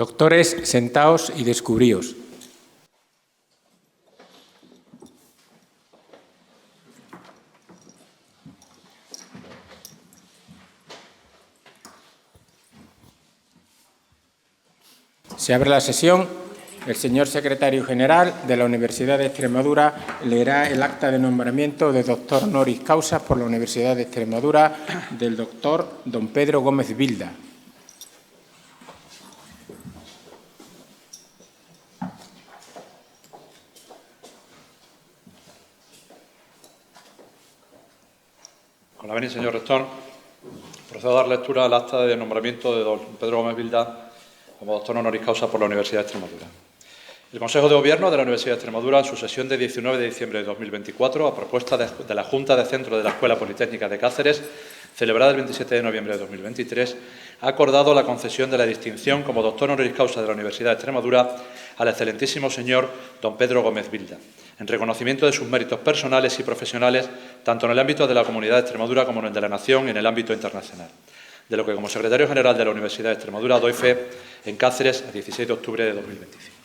Doctores, sentaos y descubríos. Se abre la sesión. El señor secretario general de la Universidad de Extremadura leerá el acta de nombramiento de doctor honoris causa por la Universidad de Extremadura del doctor don Pedro Gómez Bilda. Con la venia, señor rector, procedo a dar lectura al acta de nombramiento de don Pedro Gómez Bilda como doctor honoris causa por la Universidad de Extremadura. El Consejo de Gobierno de la Universidad de Extremadura, en su sesión de 19 de diciembre de 2024, a propuesta de la Junta de Centro de la Escuela Politécnica de Cáceres, celebrada el 27 de noviembre de 2023, ha acordado la concesión de la distinción como doctor honoris causa de la Universidad de Extremadura al excelentísimo señor don Pedro Gómez Bilda, en reconocimiento de sus méritos personales y profesionales, tanto en el ámbito de la Comunidad de Extremadura como en el de la Nación y en el ámbito internacional, de lo que como secretario general de la Universidad de Extremadura doy fe en Cáceres a 16 de octubre de 2025.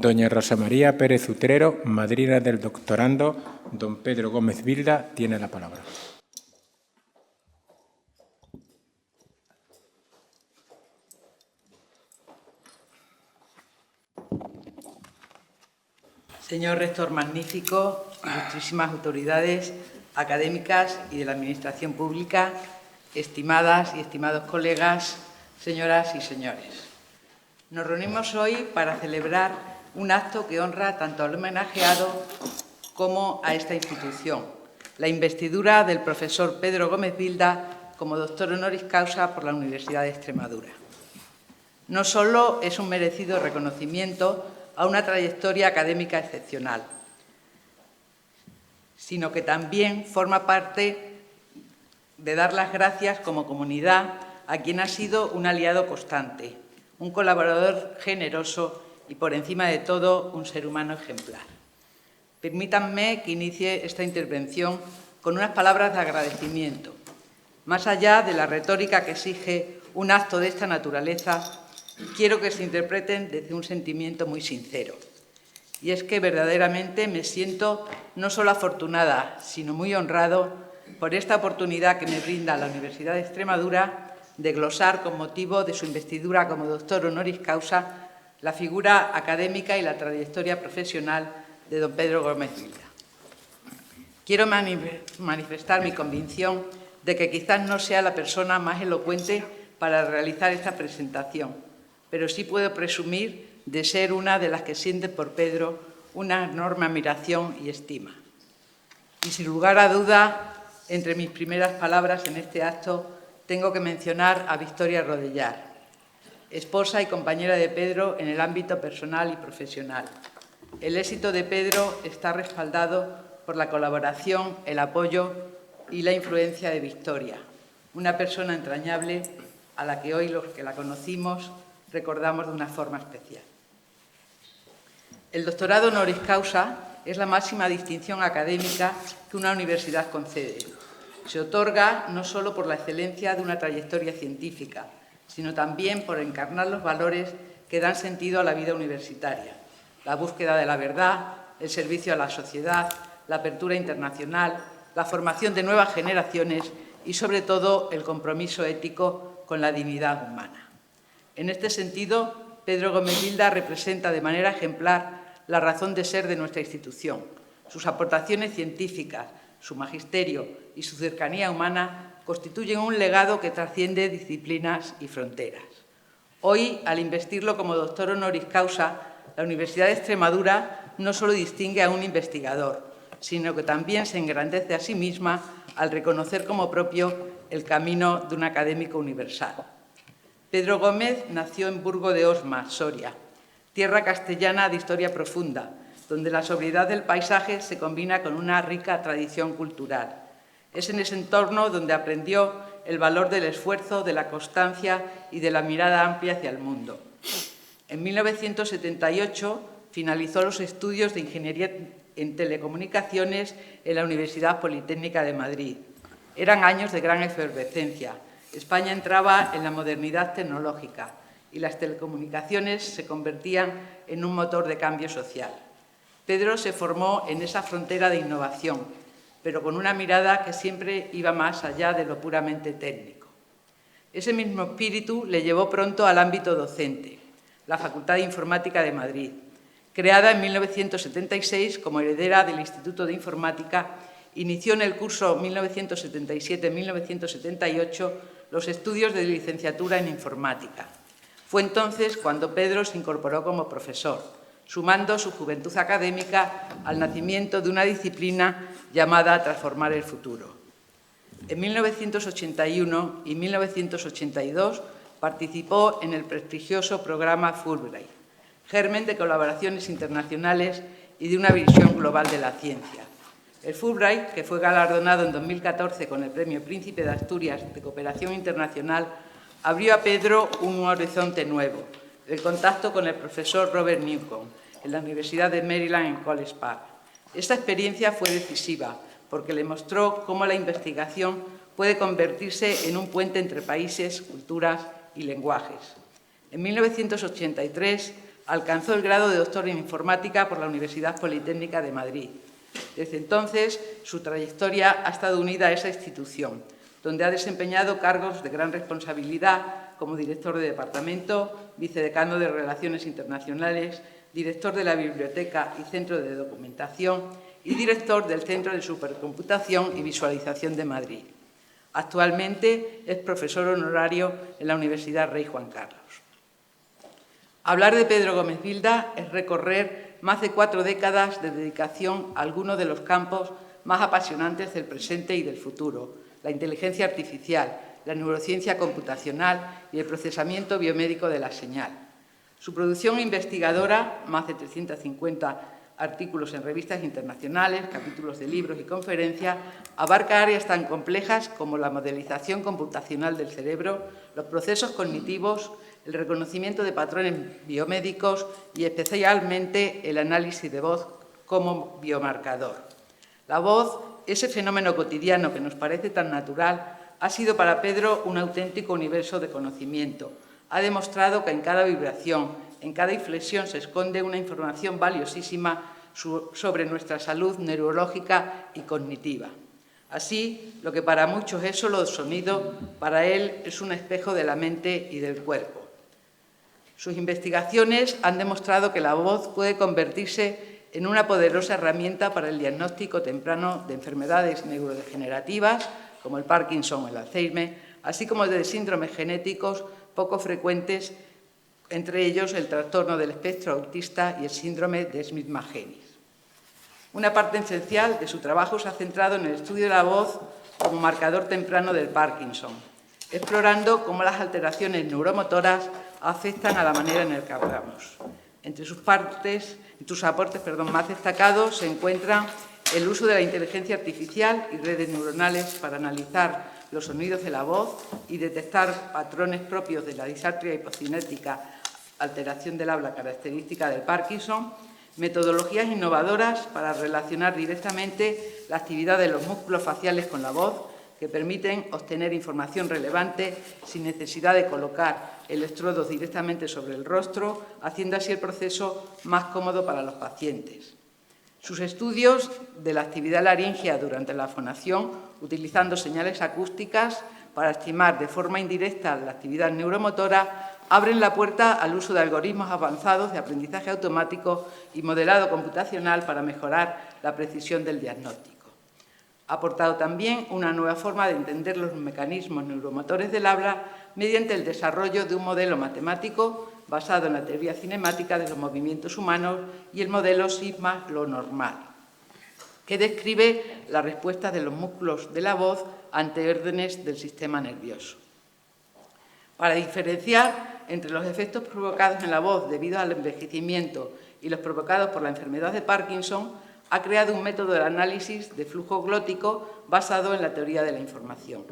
Doña Rosa María Pérez Utrero, madrina del doctorando don Pedro Gómez Bilda, tiene la palabra. Señor rector magnífico, ilustrísimas autoridades académicas y de la Administración Pública, estimadas y estimados colegas, señoras y señores. Nos reunimos hoy para celebrar un acto que honra tanto al homenajeado como a esta institución, la investidura del profesor Pedro Gómez Bilda como doctor honoris causa por la Universidad de Extremadura. No solo es un merecido reconocimiento a una trayectoria académica excepcional, sino que también forma parte de dar las gracias como comunidad a quien ha sido un aliado constante, un colaborador generoso y, por encima de todo, un ser humano ejemplar. Permítanme que inicie esta intervención con unas palabras de agradecimiento. Más allá de la retórica que exige un acto de esta naturaleza, quiero que se interpreten desde un sentimiento muy sincero. Y es que verdaderamente me siento no solo afortunada, sino muy honrado por esta oportunidad que me brinda la Universidad de Extremadura de glosar, con motivo de su investidura como doctor honoris causa, la figura académica y la trayectoria profesional de don Pedro Gómez Vilda. Quiero manifestar mi convicción de que quizás no sea la persona más elocuente para realizar esta presentación, pero sí puedo presumir de ser una de las que sienten por Pedro una enorme admiración y estima. Y sin lugar a duda, entre mis primeras palabras en este acto, tengo que mencionar a Victoria Rodellar, esposa y compañera de Pedro en el ámbito personal y profesional. El éxito de Pedro está respaldado por la colaboración, el apoyo y la influencia de Victoria, una persona entrañable a la que hoy los que la conocimos recordamos de una forma especial. El doctorado honoris causa es la máxima distinción académica que una universidad concede. Se otorga no solo por la excelencia de una trayectoria científica, sino también por encarnar los valores que dan sentido a la vida universitaria: la búsqueda de la verdad, el servicio a la sociedad, la apertura internacional, la formación de nuevas generaciones y, sobre todo, el compromiso ético con la dignidad humana. En este sentido, Pedro Gómez Vilda representa de manera ejemplar la razón de ser de nuestra institución. Sus aportaciones científicas, su magisterio y su cercanía humana constituyen un legado que trasciende disciplinas y fronteras. Hoy, al investirlo como doctor honoris causa, la Universidad de Extremadura no solo distingue a un investigador, sino que también se engrandece a sí misma al reconocer como propio el camino de un académico universal. Pedro Gómez nació en Burgo de Osma, Soria, tierra castellana de historia profunda, donde la sobriedad del paisaje se combina con una rica tradición cultural. Es en ese entorno donde aprendió el valor del esfuerzo, de la constancia y de la mirada amplia hacia el mundo. En 1978 finalizó los estudios de Ingeniería en Telecomunicaciones en la Universidad Politécnica de Madrid. Eran años de gran efervescencia. España entraba en la modernidad tecnológica y las telecomunicaciones se convertían en un motor de cambio social. Pedro se formó en esa frontera de innovación, pero con una mirada que siempre iba más allá de lo puramente técnico. Ese mismo espíritu le llevó pronto al ámbito docente, la Facultad de Informática de Madrid, creada en 1976 como heredera del Instituto de Informática. Inició en el curso 1977-1978 los estudios de licenciatura en informática. Fue entonces cuando Pedro se incorporó como profesor, sumando su juventud académica al nacimiento de una disciplina llamada Transformar el Futuro. En 1981 y 1982 participó en el prestigioso programa Fulbright, germen de colaboraciones internacionales y de una visión global de la ciencia. El Fulbright, que fue galardonado en 2014 con el Premio Príncipe de Asturias de Cooperación Internacional, abrió a Pedro un horizonte nuevo, el contacto con el profesor Robert Newcomb en la Universidad de Maryland en College Park. Esta experiencia fue decisiva porque le mostró cómo la investigación puede convertirse en un puente entre países, culturas y lenguajes. En 1983 alcanzó el grado de doctor en informática por la Universidad Politécnica de Madrid. Desde entonces, su trayectoria ha estado unida a esa institución, donde ha desempeñado cargos de gran responsabilidad como director de departamento, vicedecano de Relaciones Internacionales, director de la Biblioteca y Centro de Documentación y director del Centro de Supercomputación y Visualización de Madrid. Actualmente es profesor honorario en la Universidad Rey Juan Carlos. Hablar de Pedro Gómez Vilda es recorrer más de 4 décadas de dedicación a algunos de los campos más apasionantes del presente y del futuro: la inteligencia artificial, la neurociencia computacional y el procesamiento biomédico de la señal. Su producción investigadora, más de 350 artículos en revistas internacionales, capítulos de libros y conferencias, abarca áreas tan complejas como la modelización computacional del cerebro, los procesos cognitivos, el reconocimiento de patrones biomédicos y especialmente el análisis de voz como biomarcador. La voz, ese fenómeno cotidiano que nos parece tan natural, ha sido para Pedro un auténtico universo de conocimiento. Ha demostrado que en cada vibración, en cada inflexión se esconde una información valiosísima sobre nuestra salud neurológica y cognitiva. Así, lo que para muchos es solo sonido, para él es un espejo de la mente y del cuerpo. Sus investigaciones han demostrado que la voz puede convertirse en una poderosa herramienta para el diagnóstico temprano de enfermedades neurodegenerativas, como el Parkinson o el Alzheimer, así como de síndromes genéticos poco frecuentes, entre ellos el trastorno del espectro autista y el síndrome de Smith-Magenis. Una parte esencial de su trabajo se ha centrado en el estudio de la voz como marcador temprano del Parkinson, explorando cómo las alteraciones neuromotoras afectan a la manera en la que hablamos. Entre sus aportes más destacados se encuentran el uso de la inteligencia artificial y redes neuronales para analizar los sonidos de la voz y detectar patrones propios de la disartria hipocinética, alteración del habla característica del Parkinson, metodologías innovadoras para relacionar directamente la actividad de los músculos faciales con la voz, que permiten obtener información relevante sin necesidad de colocar electrodos directamente sobre el rostro, haciendo así el proceso más cómodo para los pacientes. Sus estudios de la actividad laringea durante la fonación, utilizando señales acústicas para estimar de forma indirecta la actividad neuromotora, abren la puerta al uso de algoritmos avanzados de aprendizaje automático y modelado computacional para mejorar la precisión del diagnóstico. Ha aportado también una nueva forma de entender los mecanismos neuromotores del habla mediante el desarrollo de un modelo matemático basado en la teoría cinemática de los movimientos humanos y el modelo sigma lo normal, que describe la respuesta de los músculos de la voz ante órdenes del sistema nervioso. Para diferenciar entre los efectos provocados en la voz debido al envejecimiento y los provocados por la enfermedad de Parkinson, ha creado un método de análisis de flujo glótico basado en la teoría de la información.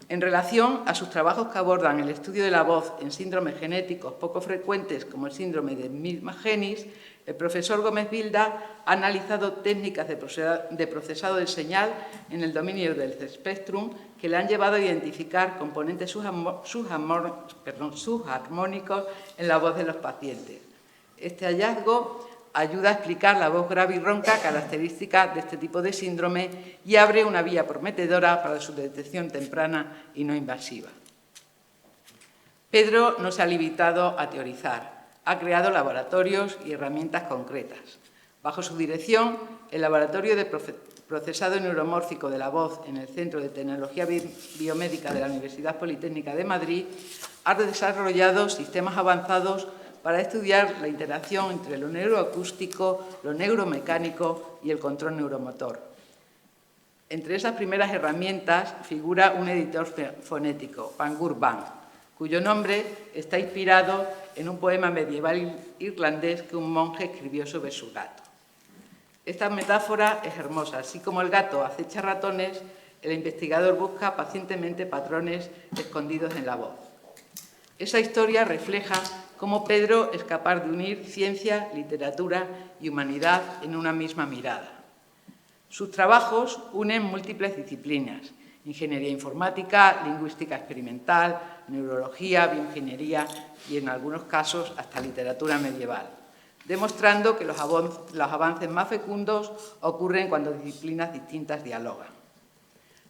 En relación a sus trabajos que abordan el estudio de la voz en síndromes genéticos poco frecuentes como el síndrome de Smith-Magenis, el profesor Gómez Vilda ha analizado técnicas de procesado de señal en el dominio del espectrum que le han llevado a identificar componentes subarmónicos en la voz de los pacientes. Este hallazgo ayuda a explicar la voz grave y ronca característica de este tipo de síndrome y abre una vía prometedora para su detección temprana y no invasiva. Pedro no se ha limitado a teorizar, ha creado laboratorios y herramientas concretas. Bajo su dirección, el Laboratorio de Procesado Neuromórfico de la Voz en el Centro de Tecnología Biomédica de la Universidad Politécnica de Madrid ha desarrollado sistemas avanzados para estudiar la interacción entre lo neuroacústico, lo neuromecánico y el control neuromotor. Entre esas primeras herramientas figura un editor fonético, Bangor Bang, cuyo nombre está inspirado en un poema medieval irlandés que un monje escribió sobre su gato. Esta metáfora es hermosa. Así como el gato acecha ratones, el investigador busca pacientemente patrones escondidos en la voz. Esa historia refleja cómo Pedro es capaz de unir ciencia, literatura y humanidad en una misma mirada. Sus trabajos unen múltiples disciplinas: ingeniería informática, lingüística experimental, neurología, bioingeniería y, en algunos casos, hasta literatura medieval, demostrando que los avances más fecundos ocurren cuando disciplinas distintas dialogan.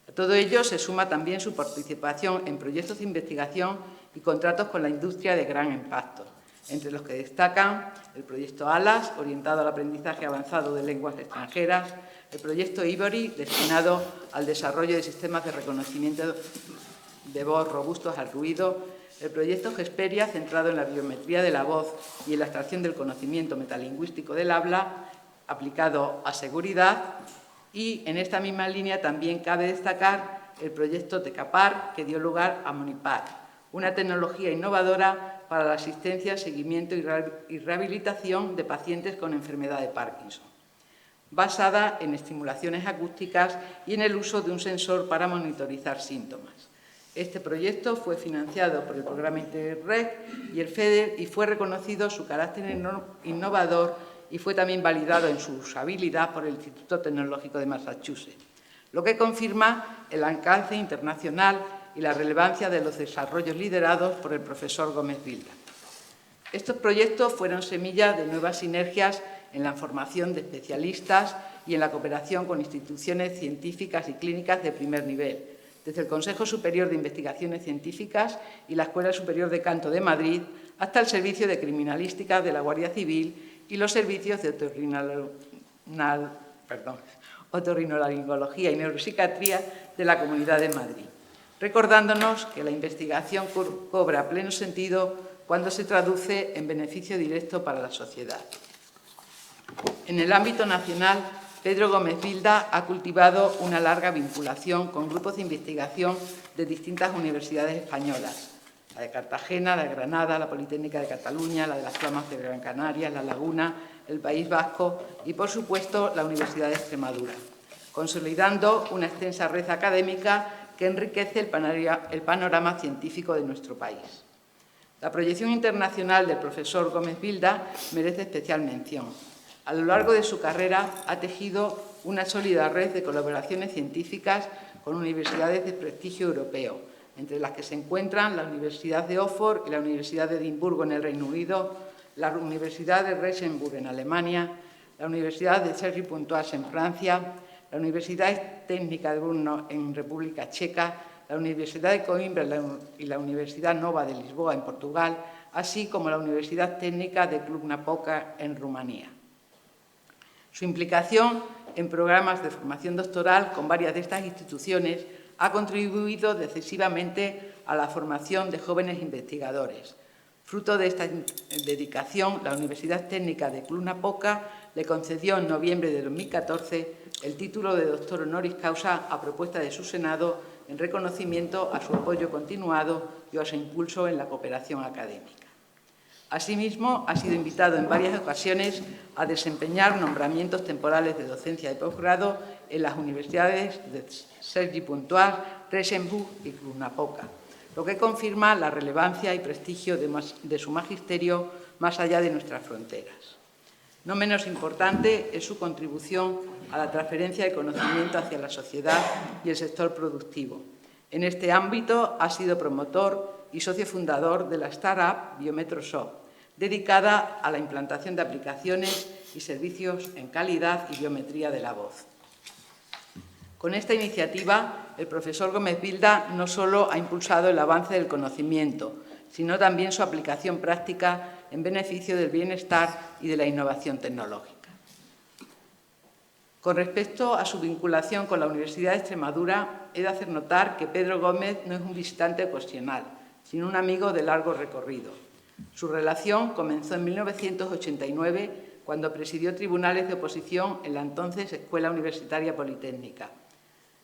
A todo ello se suma también su participación en proyectos de investigación y contratos con la industria de gran impacto, entre los que destacan el proyecto ALAS, orientado al aprendizaje avanzado de lenguas extranjeras, el proyecto Ivory, destinado al desarrollo de sistemas de reconocimiento de voz robustos al ruido, el proyecto Gesperia, centrado en la biometría de la voz y en la extracción del conocimiento metalingüístico del habla, aplicado a seguridad, y en esta misma línea también cabe destacar el proyecto TECAPAR, que dio lugar a Monipar, una tecnología innovadora para la asistencia, seguimiento y rehabilitación de pacientes con enfermedad de Parkinson, basada en estimulaciones acústicas y en el uso de un sensor para monitorizar síntomas. Este proyecto fue financiado por el programa Interreg y el FEDER y fue reconocido su carácter innovador y fue también validado en su usabilidad por el Instituto Tecnológico de Massachusetts, lo que confirma el alcance internacional y la relevancia de los desarrollos liderados por el profesor Gómez Bilda. Estos proyectos fueron semilla de nuevas sinergias en la formación de especialistas y en la cooperación con instituciones científicas y clínicas de primer nivel, desde el Consejo Superior de Investigaciones Científicas y la Escuela Superior de Canto de Madrid hasta el Servicio de Criminalística de la Guardia Civil y los servicios de otorrinolaringología y neuropsiquiatría de la Comunidad de Madrid, recordándonos que la investigación cobra pleno sentido cuando se traduce en beneficio directo para la sociedad. En el ámbito nacional, Pedro Gómez Bilda ha cultivado una larga vinculación con grupos de investigación de distintas universidades españolas, la de Cartagena, la de Granada, la Politécnica de Cataluña, la de Las Palmas de Gran Canaria, La Laguna, el País Vasco y, por supuesto, la Universidad de Extremadura, consolidando una extensa red académica que enriquece el panorama científico de nuestro país. La proyección internacional del profesor Gómez Bilda merece especial mención. A lo largo de su carrera ha tejido una sólida red de colaboraciones científicas con universidades de prestigio europeo, entre las que se encuentran la Universidad de Oxford y la Universidad de Edimburgo en el Reino Unido, la Universidad de Regensburg en Alemania, la Universidad de Cergy-Pontoise en Francia, la Universidad Técnica de Brno en República Checa, la Universidad de Coimbra y la Universidad Nova de Lisboa en Portugal, así como la Universidad Técnica de Cluj-Napoca en Rumanía. Su implicación en programas de formación doctoral con varias de estas instituciones ha contribuido decisivamente a la formación de jóvenes investigadores. Fruto de esta dedicación, la Universidad Técnica de Cluj-Napoca le concedió en noviembre de 2014 el título de doctor honoris causa a propuesta de su Senado en reconocimiento a su apoyo continuado y a su impulso en la cooperación académica. Asimismo, ha sido invitado en varias ocasiones a desempeñar nombramientos temporales de docencia de posgrado en las universidades de Cergy-Pontoise, Regensburg y Cluj-Napoca, lo que confirma la relevancia y prestigio de su magisterio más allá de nuestras fronteras. No menos importante es su contribución a la transferencia de conocimiento hacia la sociedad y el sector productivo. En este ámbito ha sido promotor y socio fundador de la startup BiometroSoft, dedicada a la implantación de aplicaciones y servicios en calidad y biometría de la voz. Con esta iniciativa, el profesor Gómez Bilda no solo ha impulsado el avance del conocimiento, sino también su aplicación práctica en beneficio del bienestar y de la innovación tecnológica. Con respecto a su vinculación con la Universidad de Extremadura, he de hacer notar que Pedro Gómez no es un visitante ocasional, sino un amigo de largo recorrido. Su relación comenzó en 1989, cuando presidió tribunales de oposición en la entonces Escuela Universitaria Politécnica.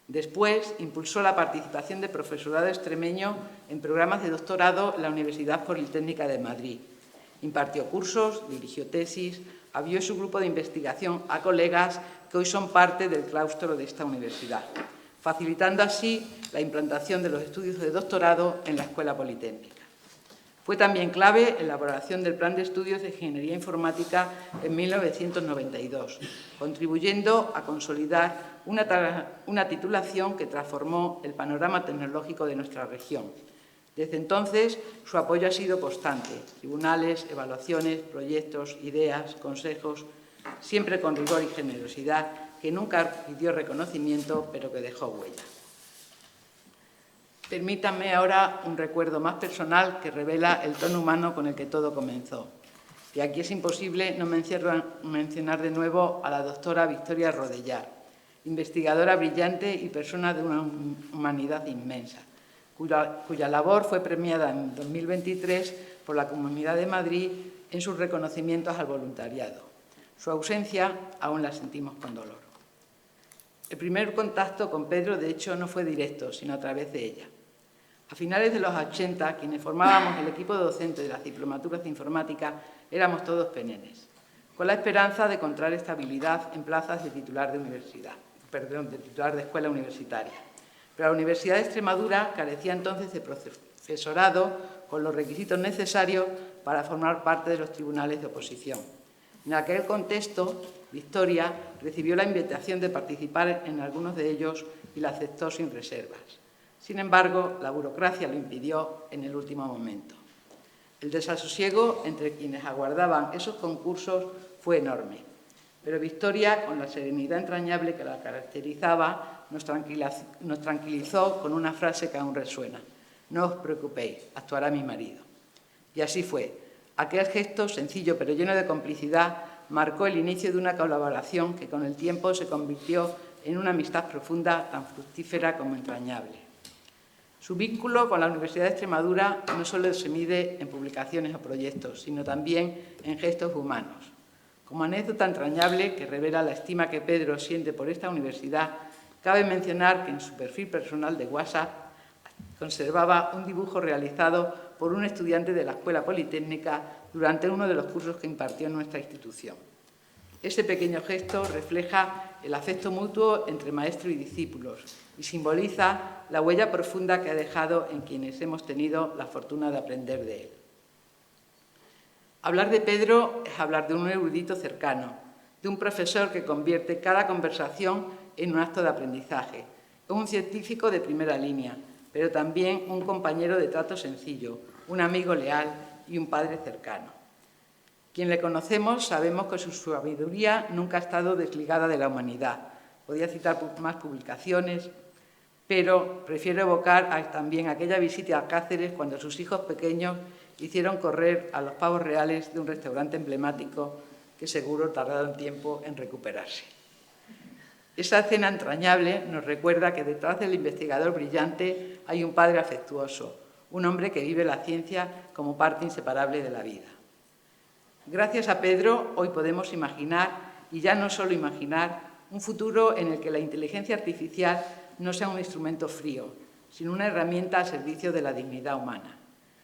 Después, impulsó la participación de profesorado extremeño en programas de doctorado en la Universidad Politécnica de Madrid. Impartió cursos, dirigió tesis, abrió su grupo de investigación a colegas que hoy son parte del claustro de esta universidad, facilitando así la implantación de los estudios de doctorado en la Escuela Politécnica. Fue también clave en la elaboración del Plan de Estudios de Ingeniería Informática en 1992, contribuyendo a consolidar una titulación que transformó el panorama tecnológico de nuestra región. Desde entonces, su apoyo ha sido constante: tribunales, evaluaciones, proyectos, ideas, consejos, siempre con rigor y generosidad, que nunca pidió reconocimiento, pero que dejó huella. Permítanme ahora un recuerdo más personal que revela el tono humano con el que todo comenzó. Y aquí es imposible no mencionar de nuevo a la doctora Victoria Rodellar, investigadora brillante y persona de una humanidad inmensa, cuya labor fue premiada en 2023 por la Comunidad de Madrid en sus reconocimientos al voluntariado. Su ausencia aún la sentimos con dolor. El primer contacto con Pedro, de hecho, no fue directo, sino a través de ella. A finales de los 80, quienes formábamos el equipo docente de las diplomaturas de informática éramos todos penenes, con la esperanza de encontrar estabilidad en plazas de titular de escuela universitaria. Pero la Universidad de Extremadura carecía entonces de profesorado con los requisitos necesarios para formar parte de los tribunales de oposición. En aquel contexto, Victoria recibió la invitación de participar en algunos de ellos y la aceptó sin reservas. Sin embargo, la burocracia lo impidió en el último momento. El desasosiego entre quienes aguardaban esos concursos fue enorme, pero Victoria, con la serenidad entrañable que la caracterizaba, nos tranquilizó con una frase que aún resuena: «No os preocupéis, actuará mi marido». Y así fue. Aquel gesto, sencillo pero lleno de complicidad, marcó el inicio de una colaboración que con el tiempo se convirtió en una amistad profunda, tan fructífera como entrañable. Su vínculo con la Universidad de Extremadura no solo se mide en publicaciones o proyectos, sino también en gestos humanos. Como anécdota entrañable que revela la estima que Pedro siente por esta universidad, cabe mencionar que en su perfil personal de WhatsApp conservaba un dibujo realizado por un estudiante de la Escuela Politécnica durante uno de los cursos que impartió en nuestra institución. Ese pequeño gesto refleja el afecto mutuo entre maestro y discípulos y simboliza la huella profunda que ha dejado en quienes hemos tenido la fortuna de aprender de él. Hablar de Pedro es hablar de un erudito cercano, de un profesor que convierte cada conversación en un acto de aprendizaje, un científico de primera línea, pero también un compañero de trato sencillo, un amigo leal y un padre cercano. Quien le conocemos sabemos que su sabiduría nunca ha estado desligada de la humanidad. Podía citar más publicaciones, pero prefiero evocar también aquella visita a Cáceres cuando sus hijos pequeños hicieron correr a los pavos reales de un restaurante emblemático que seguro tardaron tiempo en recuperarse. Esa escena entrañable nos recuerda que detrás del investigador brillante hay un padre afectuoso, un hombre que vive la ciencia como parte inseparable de la vida. Gracias a Pedro, hoy podemos imaginar, y ya no solo imaginar, un futuro en el que la inteligencia artificial no sea un instrumento frío, sino una herramienta al servicio de la dignidad humana.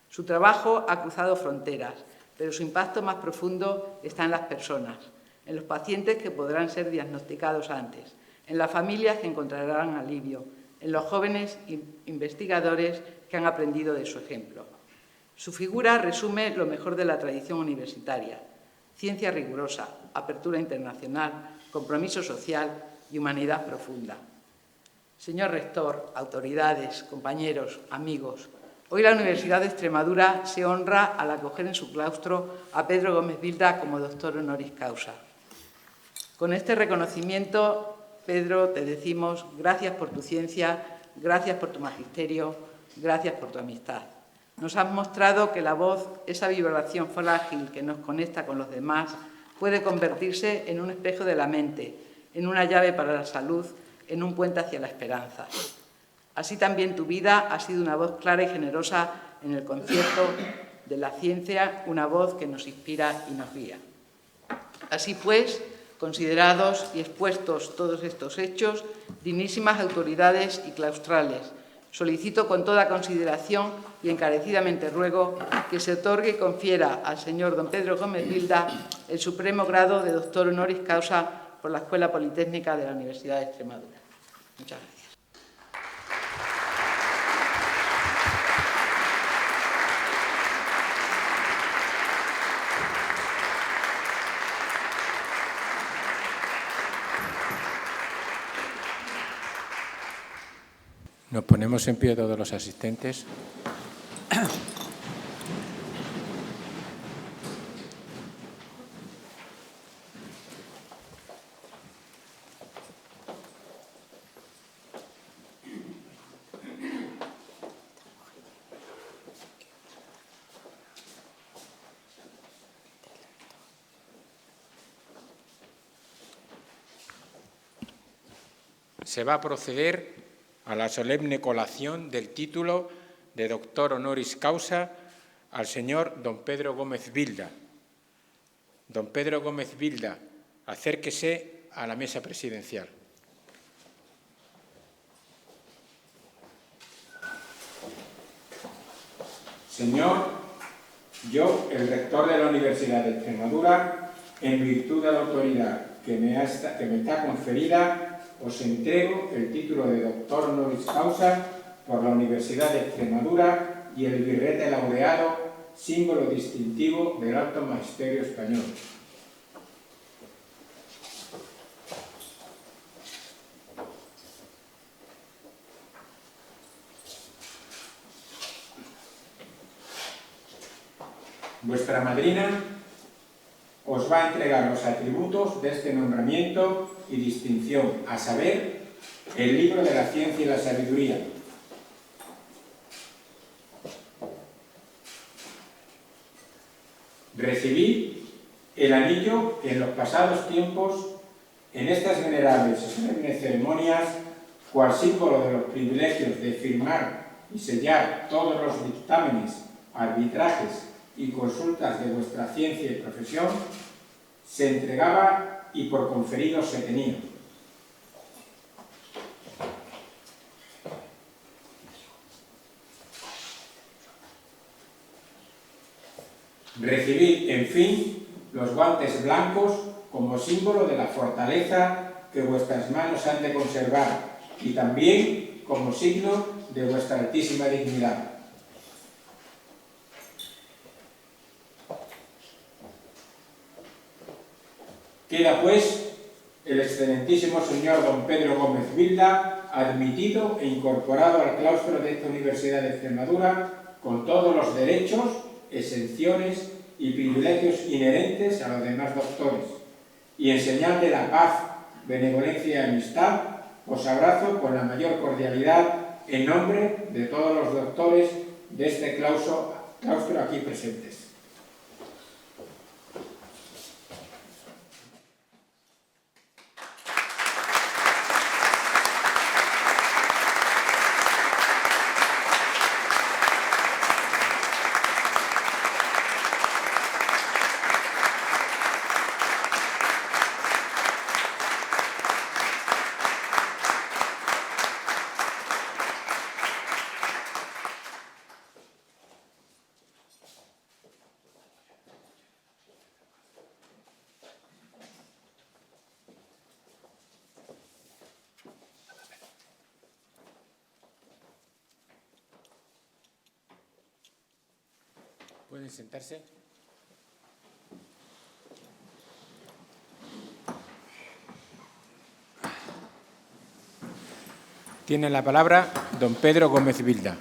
Su trabajo ha cruzado fronteras, pero su impacto más profundo está en las personas, en los pacientes que podrán ser diagnosticados antes, en las familias que encontrarán alivio, en los jóvenes investigadores que han aprendido de su ejemplo. Su figura resume lo mejor de la tradición universitaria: ciencia rigurosa, apertura internacional, compromiso social y humanidad profunda. Señor rector, autoridades, compañeros, amigos, hoy la Universidad de Extremadura se honra al acoger en su claustro a Pedro Gómez Bilda como doctor honoris causa. Con este reconocimiento, Pedro, te decimos gracias por tu ciencia, gracias por tu magisterio, gracias por tu amistad. Nos has mostrado que la voz, esa vibración frágil que nos conecta con los demás, puede convertirse en un espejo de la mente, en una llave para la salud, en un puente hacia la esperanza. Así también tu vida ha sido una voz clara y generosa en el concierto de la ciencia, una voz que nos inspira y nos guía. Así pues, considerados y expuestos todos estos hechos, dignísimas autoridades y claustrales, solicito con toda consideración y encarecidamente ruego que se otorgue y confiera al señor don Pedro Gómez Bilda el supremo grado de doctor honoris causa por la Escuela Politécnica de la Universidad de Extremadura. Muchas gracias. Nos ponemos en pie todos los asistentes. Se va a proceder a la solemne colación del título de doctor honoris causa al señor don Pedro Gómez Bilda. Don Pedro Gómez Bilda, acérquese a la mesa presidencial. Señor, yo, el rector de la Universidad de Extremadura, en virtud de la autoridad que me está conferida, os entrego el título de doctor honoris causa por la Universidad de Extremadura y el birrete laureado, símbolo distintivo del Alto Magisterio Español. Vuestra madrina os va a entregar los atributos de este nombramiento y distinción, a saber, el libro de la ciencia y la sabiduría. Recibí el anillo que en los pasados tiempos, en estas venerables y solemnes ceremonias, cual símbolo de los privilegios de firmar y sellar todos los dictámenes, arbitrajes y consultas de vuestra ciencia y profesión, se entregaba y por conferido se tenía. Recibid, en fin, los guantes blancos como símbolo de la fortaleza que vuestras manos han de conservar y también como signo de vuestra altísima dignidad. Queda, pues, el excelentísimo señor don Pedro Gómez Bilda admitido e incorporado al claustro de esta Universidad de Extremadura con todos los derechos, exenciones y privilegios inherentes a los demás doctores. Y en señal de la paz, benevolencia y amistad, os abrazo con la mayor cordialidad en nombre de todos los doctores de este claustro aquí presentes. ¿Pueden sentarse? Tiene la palabra don Pedro Gómez Bilda.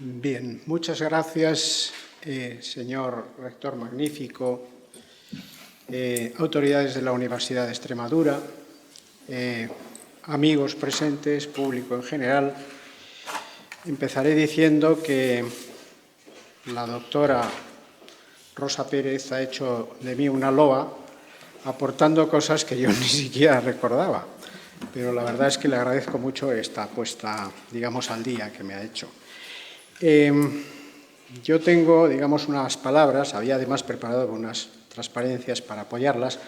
Bien, muchas gracias, señor rector magnífico, autoridades de la Universidad de Extremadura, amigos presentes, público en general. Empezaré diciendo que la doctora Rosa Pérez ha hecho de mí una loa, aportando cosas que yo ni siquiera recordaba, pero la verdad es que le agradezco mucho esta puesta, digamos, al día que me ha hecho. Yo tengo, digamos, unas palabras, había además preparado unas transparencias para apoyarlas,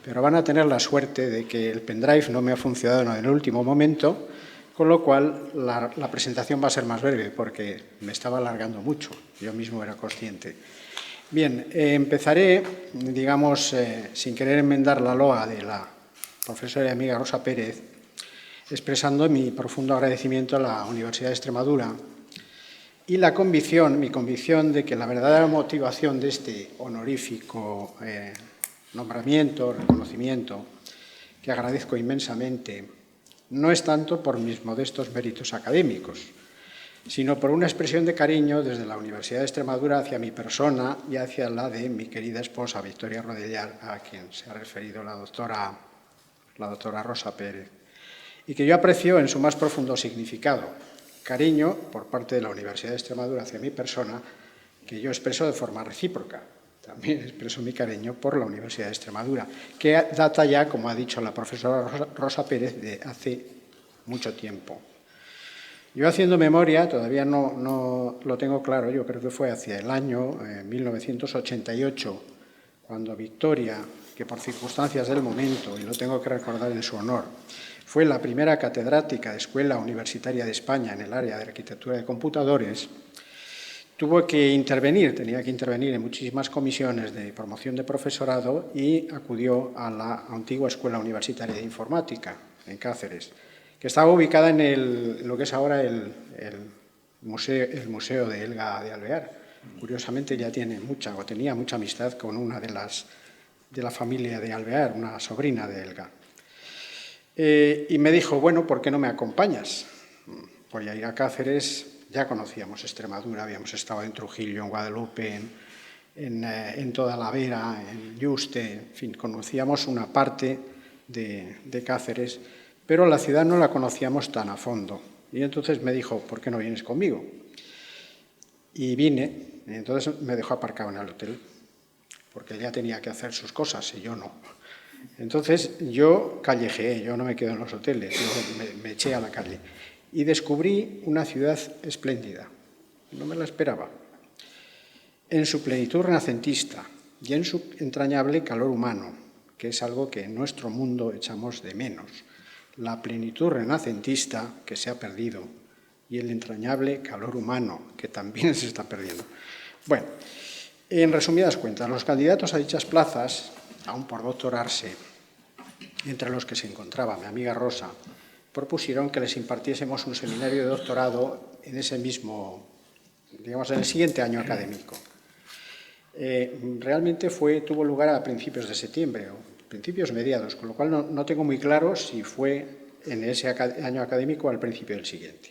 pero van a tener la suerte de que el pendrive no me ha funcionado en el último momento, con lo cual la presentación va a ser más breve, porque me estaba alargando mucho, yo mismo era consciente. Bien, empezaré, digamos, sin querer enmendar la loa de la profesora y amiga Rosa Pérez, expresando mi profundo agradecimiento a la Universidad de Extremadura y mi convicción de que la verdadera motivación de este honorífico nombramiento, reconocimiento, que agradezco inmensamente, no es tanto por mis modestos méritos académicos, sino por una expresión de cariño desde la Universidad de Extremadura hacia mi persona y hacia la de mi querida esposa, Victoria Rodellar, a quien se ha referido la doctora Rosa Pérez, y que yo aprecio en su más profundo significado. Cariño por parte de la Universidad de Extremadura hacia mi persona, que yo expreso de forma recíproca, también expreso mi cariño por la Universidad de Extremadura, que data ya, como ha dicho la profesora Rosa Pérez, de hace mucho tiempo. Yo, haciendo memoria, todavía no lo tengo claro, yo creo que fue hacia el año 1988, cuando Victoria, que por circunstancias del momento, y lo tengo que recordar en su honor, fue la primera catedrática de Escuela Universitaria de España en el área de arquitectura de computadores, tuvo que intervenir, tenía que intervenir en muchísimas comisiones de promoción de profesorado y acudió a la antigua Escuela Universitaria de Informática, en Cáceres, que estaba ubicada en lo que es ahora el Museo de Elga de Alvear. Curiosamente, ella tenía mucha amistad con una de la familia de Alvear, una sobrina de Elga. Y me dijo, bueno, ¿por qué no me acompañas? Voy a ir a Cáceres. Ya conocíamos Extremadura, habíamos estado en Trujillo, en Guadalupe, en toda la Vera, en Yuste, en fin, conocíamos una parte de Cáceres, pero la ciudad no la conocíamos tan a fondo. Y entonces me dijo, ¿por qué no vienes conmigo? Y vine, y entonces me dejó aparcado en el hotel, porque ella tenía que hacer sus cosas y yo no. Entonces yo callejeé, yo no me quedo en los hoteles, yo me eché a la calle. Y descubrí una ciudad espléndida, no me la esperaba, en su plenitud renacentista y en su entrañable calor humano, que es algo que en nuestro mundo echamos de menos. La plenitud renacentista, que se ha perdido, y el entrañable calor humano, que también se está perdiendo. Bueno, en resumidas cuentas, los candidatos a dichas plazas, aún por doctorarse, entre los que se encontraba mi amiga Rosa, propusieron que les impartiésemos un seminario de doctorado en ese mismo, digamos, en el siguiente año académico. Realmente tuvo lugar a principios de septiembre, o principios mediados, con lo cual no tengo muy claro si fue en ese año académico o al principio del siguiente.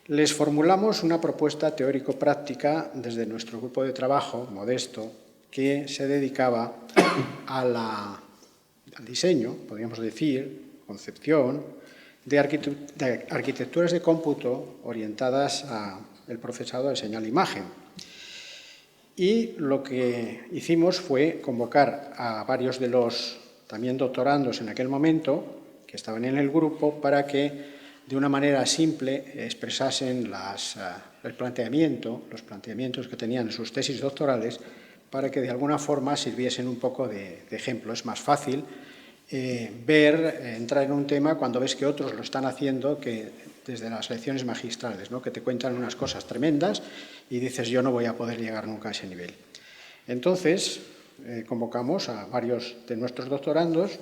Les formulamos una propuesta teórico-práctica desde nuestro grupo de trabajo, modesto, que se dedicaba al diseño, podríamos decir, concepción, de arquitecturas de cómputo orientadas al procesado de señal-imagen. Y lo que hicimos fue convocar a varios de los también doctorandos en aquel momento, que estaban en el grupo, para que de una manera simple expresasen los planteamientos que tenían en sus tesis doctorales, para que de alguna forma sirviesen un poco de ejemplo. Es más fácil entrar en un tema cuando ves que otros lo están haciendo, que desde las lecciones magistrales, ¿no? Que te cuentan unas cosas tremendas y dices, yo no voy a poder llegar nunca a ese nivel. Entonces, convocamos a varios de nuestros doctorandos,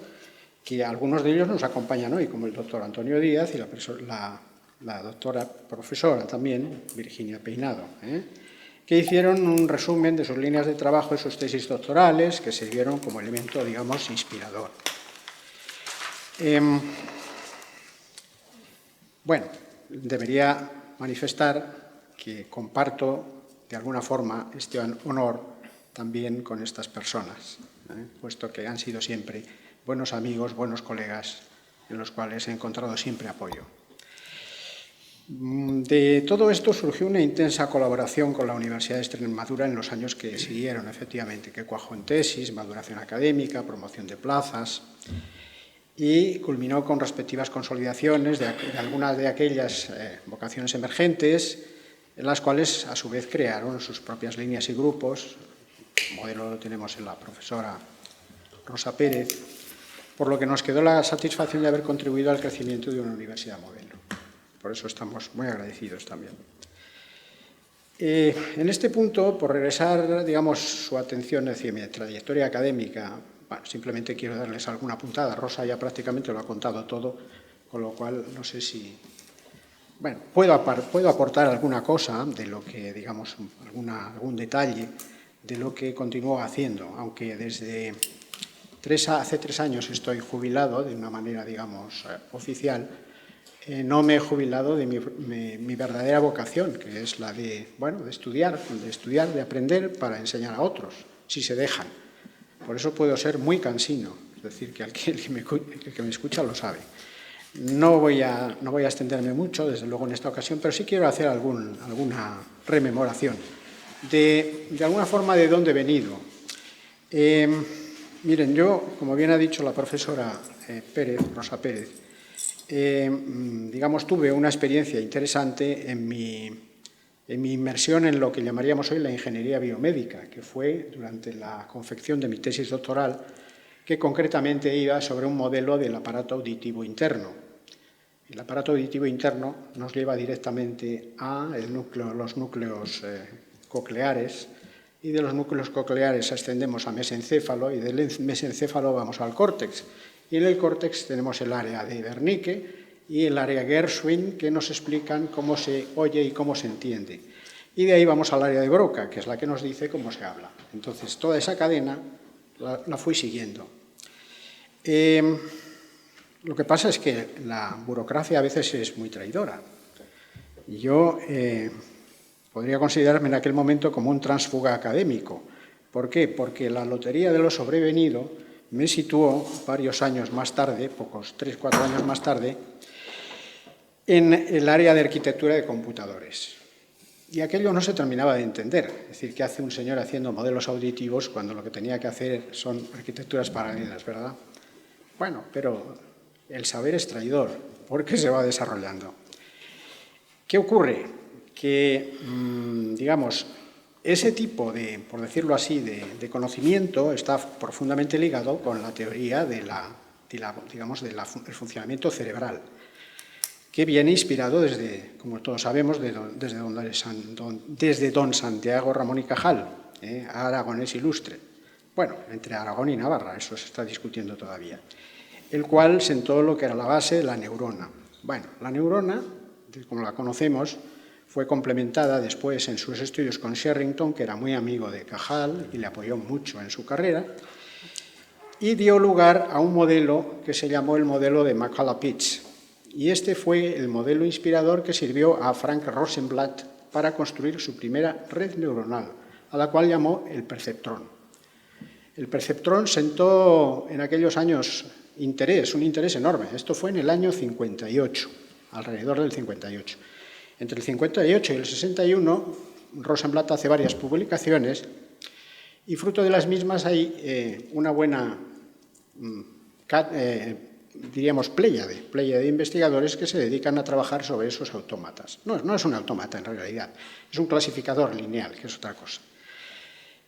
que algunos de ellos nos acompañan hoy, como el doctor Antonio Díaz y la doctora profesora también, Virginia Peinado, que hicieron un resumen de sus líneas de trabajo y sus tesis doctorales, que sirvieron como elemento, digamos, inspirador. Bueno, debería manifestar que comparto de alguna forma este honor también con estas personas, puesto que han sido siempre buenos amigos, buenos colegas, en los cuales he encontrado siempre apoyo. De todo esto surgió una intensa colaboración con la Universidad de Extremadura en los años que siguieron, efectivamente, que cuajó en tesis, maduración académica, promoción de plazas, y culminó con respectivas consolidaciones de algunas de aquellas vocaciones emergentes, en las cuales a su vez crearon sus propias líneas y grupos. El modelo lo tenemos en la profesora Rosa Pérez, por lo que nos quedó la satisfacción de haber contribuido al crecimiento de una universidad modelo. Por eso estamos muy agradecidos también. En este punto, por regresar, digamos, su atención hacia mi trayectoria académica, bueno, simplemente quiero darles alguna puntada. Rosa ya prácticamente lo ha contado todo, con lo cual no sé si... Bueno, puedo aportar alguna cosa de lo que, digamos, algún detalle de lo que continúo haciendo, aunque desde hace 3 años estoy jubilado de una manera, digamos, oficial. No me he jubilado de mi verdadera vocación, que es la de estudiar, de aprender para enseñar a otros, si se dejan. Por eso puedo ser muy cansino, es decir, que el que me escucha lo sabe. No voy a extenderme mucho, desde luego, en esta ocasión, pero sí quiero hacer alguna rememoración de alguna forma de dónde he venido, Miren, yo, como bien ha dicho la profesora Rosa Pérez, digamos, tuve una experiencia interesante en mi inmersión en lo que llamaríamos hoy la ingeniería biomédica, que fue durante la confección de mi tesis doctoral, que concretamente iba sobre un modelo del aparato auditivo interno. El aparato auditivo interno nos lleva directamente a los núcleos cocleares, y de los núcleos cocleares ascendemos a mesencéfalo, y del mesencéfalo vamos al córtex. Y en el córtex tenemos el área de Wernicke y el área Gershwin, que nos explican cómo se oye y cómo se entiende. Y de ahí vamos al área de Broca, que es la que nos dice cómo se habla. Entonces, toda esa cadena la fui siguiendo. Lo que pasa es que la burocracia a veces es muy traidora. Y yo podría considerarme en aquel momento como un tránsfuga académico. ¿Por qué? Porque la lotería de lo sobrevenido me situó varios años más tarde, pocos, 3 o 4 años más tarde, en el área de arquitectura de computadores. Y aquello no se terminaba de entender. Es decir, ¿qué hace un señor haciendo modelos auditivos cuando lo que tenía que hacer son arquitecturas paralelas, verdad? Bueno, pero el saber es traidor, porque se va desarrollando. ¿Qué ocurre? Que, digamos, ese tipo de, por decirlo así, de conocimiento está profundamente ligado con la teoría del funcionamiento cerebral, que viene inspirado desde, como todos sabemos, desde don Santiago Ramón y Cajal, aragonés ilustre. Bueno, entre Aragón y Navarra, eso se está discutiendo todavía. El cual sentó lo que era la base de la neurona. Bueno, la neurona, como la conocemos, fue complementada después en sus estudios con Sherrington, que era muy amigo de Cajal y le apoyó mucho en su carrera, y dio lugar a un modelo que se llamó el modelo de McCulloch-Pitts. Y este fue el modelo inspirador que sirvió a Frank Rosenblatt para construir su primera red neuronal, a la cual llamó el perceptrón. El perceptrón sentó en aquellos años un interés enorme. Esto fue en el año 58, alrededor del 58. Entre el 58 y el 61, Rosenblatt hace varias publicaciones y fruto de las mismas hay una buena, diríamos, pléyade de investigadores que se dedican a trabajar sobre esos autómatas. No es un autómata en realidad, es un clasificador lineal, que es otra cosa.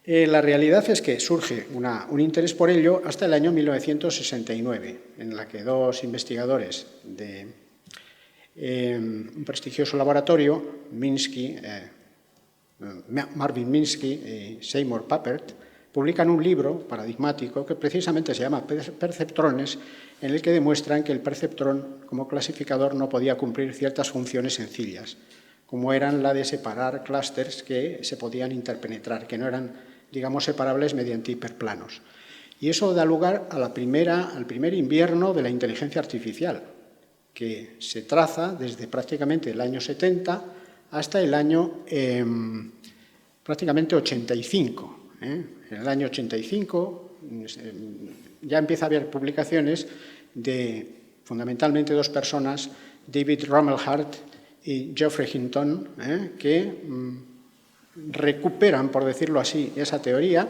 La realidad es que surge un interés por ello hasta el año 1969, en la que dos investigadores de un prestigioso laboratorio, Marvin Minsky y Seymour Papert, publican un libro paradigmático que precisamente se llama Perceptrones, en el que demuestran que el perceptrón como clasificador no podía cumplir ciertas funciones sencillas, como eran la de separar clústeres que se podían interpenetrar, que no eran, digamos, separables mediante hiperplanos. Y eso da lugar a al primer invierno de la inteligencia artificial, que se traza desde prácticamente el año 70 hasta el año prácticamente 85. En el año 85 ya empieza a haber publicaciones de fundamentalmente dos personas, David Rumelhart y Geoffrey Hinton, que recuperan, por decirlo así, esa teoría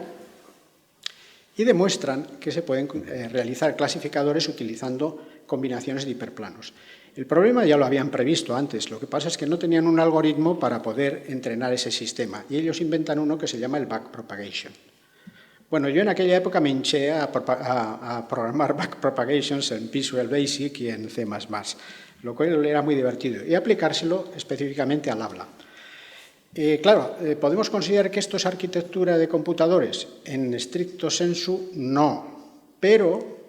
y demuestran que se pueden realizar clasificadores utilizando combinaciones de hiperplanos. El problema ya lo habían previsto antes, lo que pasa es que no tenían un algoritmo para poder entrenar ese sistema y ellos inventan uno que se llama el backpropagation. Bueno, yo en aquella época me hinché a programar backpropagations en Visual Basic y en C++, lo cual era muy divertido, y aplicárselo específicamente al habla. Claro, ¿podemos considerar que esto es arquitectura de computadores? En estricto sensu, no. Pero,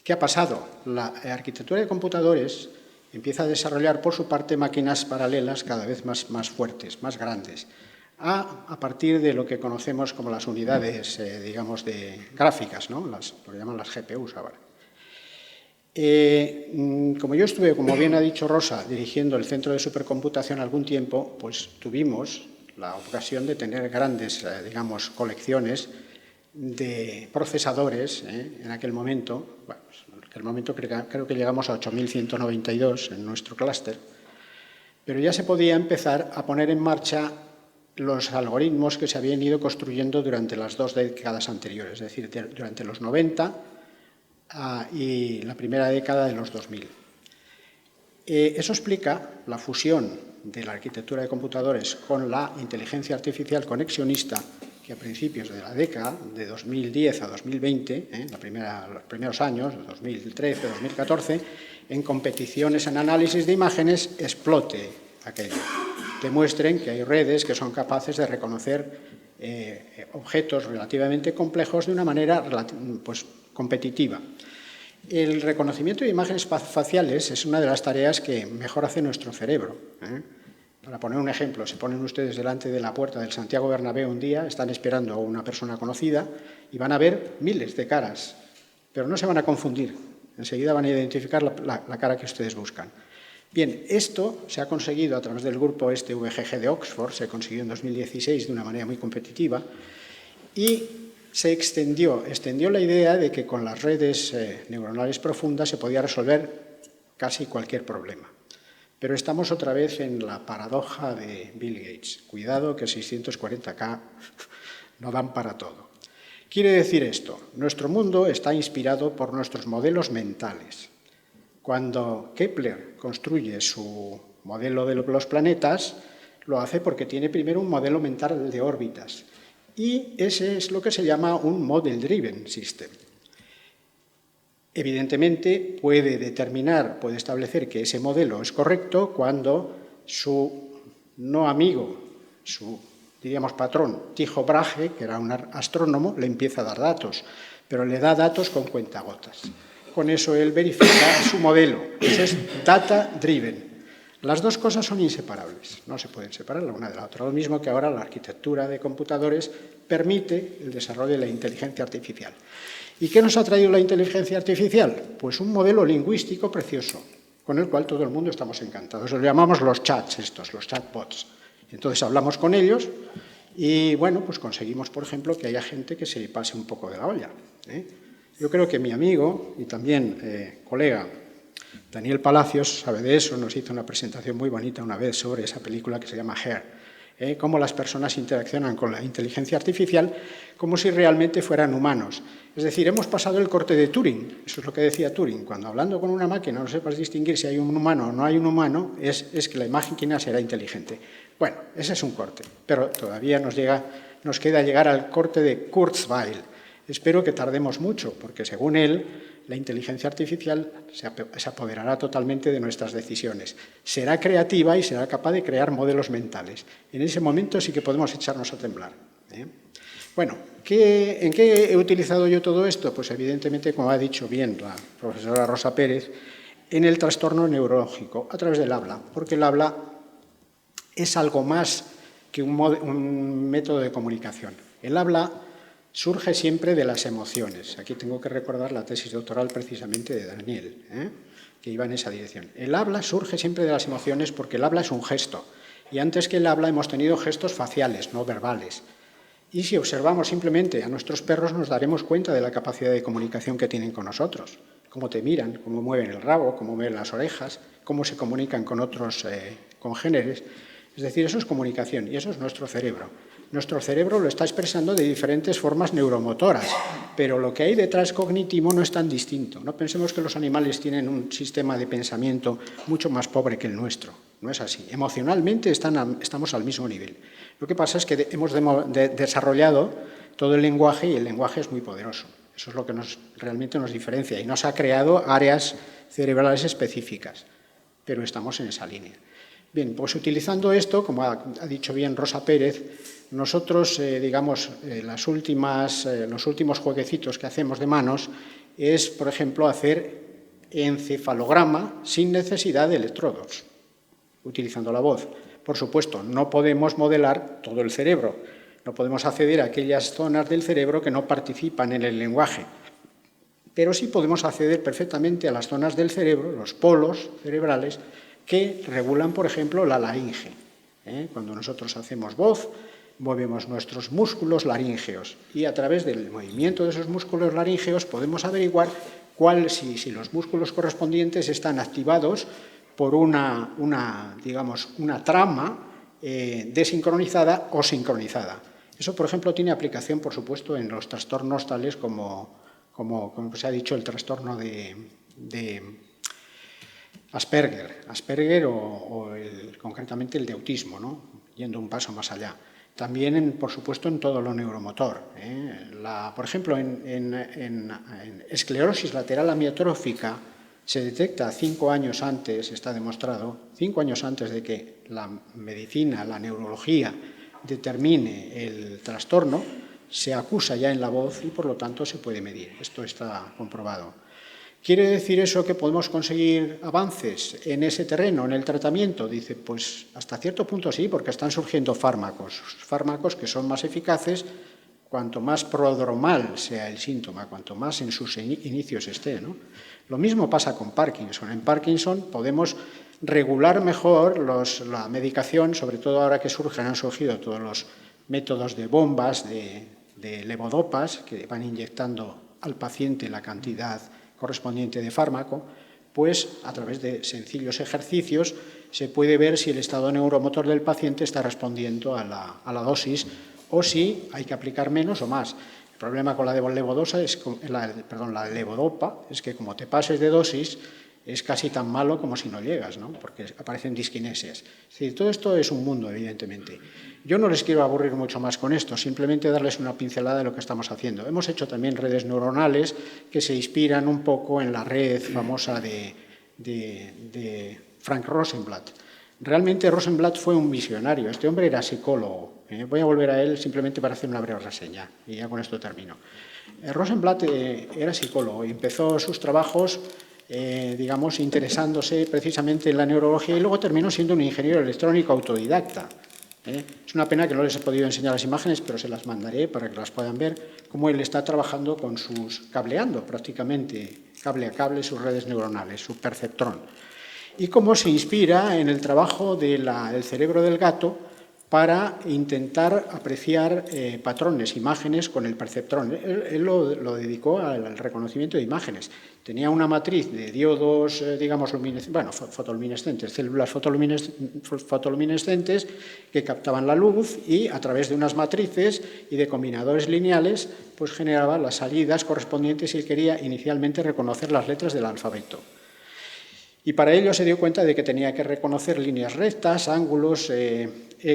¿qué ha pasado? La arquitectura de computadores empieza a desarrollar por su parte máquinas paralelas cada vez más fuertes, más grandes, a partir de lo que conocemos como las unidades, digamos, de gráficas, ¿no? Lo que llaman las GPUs ahora. Como yo estuve, como bien ha dicho Rosa, dirigiendo el Centro de Supercomputación algún tiempo, pues tuvimos la ocasión de tener grandes, digamos, colecciones de procesadores en aquel momento. Bueno, en aquel momento creo que llegamos a 8.192 en nuestro clúster, pero ya se podía empezar a poner en marcha los algoritmos que se habían ido construyendo durante las 2 décadas anteriores, es decir, durante los 90 y la primera década de los 2000. Eso explica la fusión de la arquitectura de computadores con la inteligencia artificial conexionista, que a principios de la década, de 2010 a 2020, los primeros años, 2013, 2014, en competiciones en análisis de imágenes, explote aquello. Demuestren que hay redes que son capaces de reconocer objetos relativamente complejos de una manera competitiva. El reconocimiento de imágenes faciales es una de las tareas que mejor hace nuestro cerebro. Para poner un ejemplo, se ponen ustedes delante de la puerta del Santiago Bernabéu un día, están esperando a una persona conocida y van a ver miles de caras, pero no se van a confundir. Enseguida van a identificar la cara que ustedes buscan. Bien, esto se ha conseguido a través del grupo VGG de Oxford, se consiguió en 2016 de una manera muy competitiva y se extendió la idea de que con las redes neuronales profundas se podía resolver casi cualquier problema. Pero estamos otra vez en la paradoja de Bill Gates. Cuidado que 640K no dan para todo. Quiere decir esto, nuestro mundo está inspirado por nuestros modelos mentales. Cuando Kepler construye su modelo de los planetas, lo hace porque tiene primero un modelo mental de órbitas. Y ese es lo que se llama un model-driven system. Evidentemente puede establecer que ese modelo es correcto cuando su no amigo, su, diríamos, patrón, Tycho Brahe, que era un astrónomo, le empieza a dar datos, pero le da datos con cuentagotas. Con eso él verifica su modelo. Eso es data-driven. Las dos cosas son inseparables, no se pueden separar la una de la otra. Lo mismo que ahora la arquitectura de computadores permite el desarrollo de la inteligencia artificial. ¿Y qué nos ha traído la inteligencia artificial? Pues un modelo lingüístico precioso, con el cual todo el mundo estamos encantados. Lo llamamos los chats los chatbots. Entonces hablamos con ellos y, bueno, pues conseguimos, por ejemplo, que haya gente que se pase un poco de la olla. Yo creo que mi amigo y también colega Daniel Palacios sabe de eso, nos hizo una presentación muy bonita una vez sobre esa película que se llama Her, cómo las personas interaccionan con la inteligencia artificial como si realmente fueran humanos. Es decir, hemos pasado el corte de Turing, eso es lo que decía Turing, cuando hablando con una máquina no sepas distinguir si hay un humano o no hay un humano, es que la máquina será inteligente. Bueno, ese es un corte, pero todavía nos queda llegar al corte de Kurzweil. Espero que tardemos mucho, porque según él, la inteligencia artificial se apoderará totalmente de nuestras decisiones. Será creativa y será capaz de crear modelos mentales. En ese momento sí que podemos echarnos a temblar. Bueno, ¿en qué he utilizado yo todo esto? Pues evidentemente, como ha dicho bien la profesora Rosa Pérez, en el trastorno neurológico, a través del habla, porque el habla es algo más que un método de comunicación. El habla surge siempre de las emociones. Aquí tengo que recordar la tesis doctoral precisamente de Daniel, que iba en esa dirección. El habla surge siempre de las emociones porque el habla es un gesto. Y antes que el habla hemos tenido gestos faciales, no verbales. Y si observamos simplemente a nuestros perros nos daremos cuenta de la capacidad de comunicación que tienen con nosotros. Cómo te miran, cómo mueven el rabo, cómo mueven las orejas, cómo se comunican con otros congéneres. Es decir, eso es comunicación y eso es nuestro cerebro. Nuestro cerebro lo está expresando de diferentes formas neuromotoras, pero lo que hay detrás cognitivo no es tan distinto. No pensemos que los animales tienen un sistema de pensamiento mucho más pobre que el nuestro. No es así. Emocionalmente estamos al mismo nivel. Lo que pasa es que hemos desarrollado todo el lenguaje y el lenguaje es muy poderoso. Eso es lo que realmente nos diferencia y nos ha creado áreas cerebrales específicas, pero estamos en esa línea. Bien, pues utilizando esto, como ha dicho bien Rosa Pérez, nosotros, los últimos jueguecitos que hacemos de manos es, por ejemplo, hacer encefalograma sin necesidad de electrodos, utilizando la voz. Por supuesto, no podemos modelar todo el cerebro, no podemos acceder a aquellas zonas del cerebro que no participan en el lenguaje, pero sí podemos acceder perfectamente a las zonas del cerebro, los polos cerebrales, que regulan, por ejemplo, la laringe. Cuando nosotros hacemos voz, movemos nuestros músculos laríngeos y a través del movimiento de esos músculos laríngeos podemos averiguar si los músculos correspondientes están activados por una trama desincronizada o sincronizada. Eso, por ejemplo, tiene aplicación, por supuesto, en los trastornos tales como se ha dicho, el trastorno de Asperger o concretamente el de autismo, ¿no? Yendo un paso más allá. También, por supuesto, en todo lo neuromotor. Por ejemplo, en esclerosis lateral amiotrófica se detecta 5 años antes, está demostrado, 5 años antes de que la medicina, la neurología, determine el trastorno, se acusa ya en la voz y, por lo tanto, se puede medir. Esto está comprobado. ¿Quiere decir eso que podemos conseguir avances en ese terreno, en el tratamiento? Dice, pues hasta cierto punto sí, porque están surgiendo fármacos que son más eficaces cuanto más prodromal sea el síntoma, cuanto más en sus inicios esté, ¿no? Lo mismo pasa con Parkinson. En Parkinson podemos regular mejor la medicación, sobre todo ahora que han surgido todos los métodos de bombas, de levodopas, que van inyectando al paciente la cantidad correspondiente de fármaco, pues a través de sencillos ejercicios se puede ver si el estado neuromotor del paciente está respondiendo a la dosis o si hay que aplicar menos o más. El problema con la levodopa es que como te pases de dosis es casi tan malo como si no llegas, ¿no? Porque aparecen disquinesias. Es decir, todo esto es un mundo, evidentemente. Yo no les quiero aburrir mucho más con esto, simplemente darles una pincelada de lo que estamos haciendo. Hemos hecho también redes neuronales que se inspiran un poco en la red famosa de Frank Rosenblatt. Realmente Rosenblatt fue un visionario, este hombre era psicólogo. Voy a volver a él simplemente para hacer una breve reseña y ya con esto termino. Rosenblatt era psicólogo y empezó sus trabajos digamos, interesándose precisamente en la neurología y luego terminó siendo un ingeniero electrónico autodidacta. Es una pena que no les he podido enseñar las imágenes, pero se las mandaré para que las puedan ver, cómo él está trabajando con cableando prácticamente, cable a cable, sus redes neuronales, su perceptrón. Y cómo se inspira en el trabajo del cerebro del gato para intentar apreciar patrones, imágenes con el perceptrón. Él lo dedicó al reconocimiento de imágenes. Tenía una matriz de diodos, digamos, fotoluminescentes, células fotoluminescentes que captaban la luz y a través de unas matrices y de combinadores lineales pues generaba las salidas correspondientes si él quería inicialmente reconocer las letras del alfabeto. Y para ello se dio cuenta de que tenía que reconocer líneas rectas, ángulos,